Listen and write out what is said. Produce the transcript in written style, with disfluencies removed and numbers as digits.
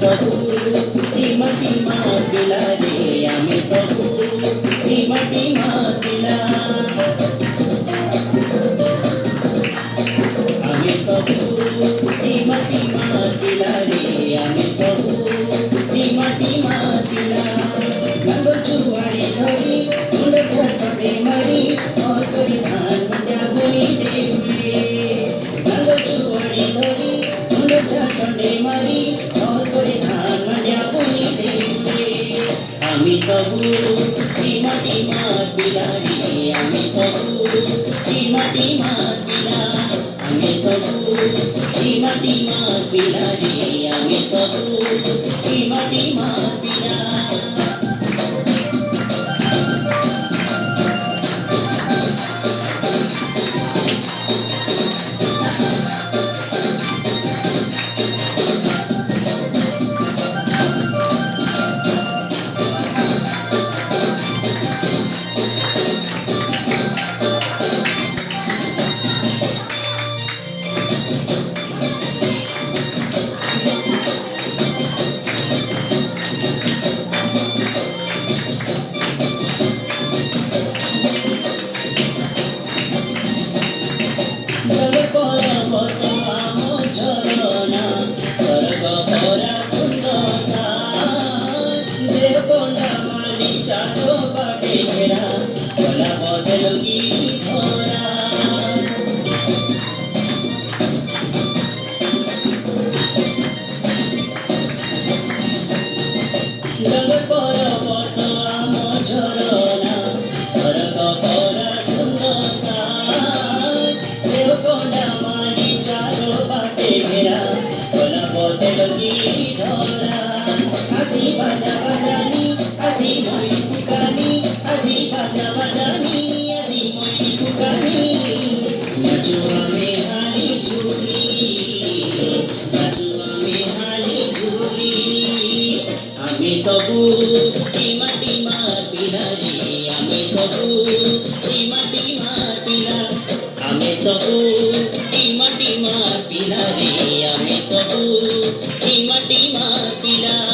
ସବୁ ଟିମା ଟିମା ପିଲା ରେ ଆମେ ସବୁ ଟିମା ଟିମା ପିଲା ଆମେ ସବୁ ଟିମା ଟିମା ପିଲା ରେ ଆମେ ସବୁ ଟିମା ଟିମା ପିଲା ଲାଙ୍ଗ ଚୁଆଡ଼ି ଧରି ମୁଣ୍ଡ ଛାଟରେ ମାରି କରି ଧାନ ମଣ୍ଡା ବୁଣି ଦେଉରେ ଲାଙ୍ଗ ଚୁଆଡ଼ି ଧରି ମୁଣ୍ଡ ଛାଟରେ ମାରି କରି ଧାନ ମଣ୍ଡା ବୁଣି ଦେଉରେ ଆମେ ସବୁ ଟିମା ଟିମା ପିଲା ରେ ଆମେ ସବୁ ଟିମା ଟିମା ପିଲା ଆମେ ସବୁ ଟିମା ଟିମା ପିଲା ରେ ଆମେ ସବୁ ଟିମା ଟିମା ପିଲା ସବୁ ଟିମା ଟିମା ପିଲା ରେ ଆମେ ସବୁ ଟିମା ଟିମା ପିଲା ଆମେ ସବୁ ଟିମା ଟିମା ପିଲା ରେ ଆମେ ସବୁ ଟିମା ଟିମା ପିଲା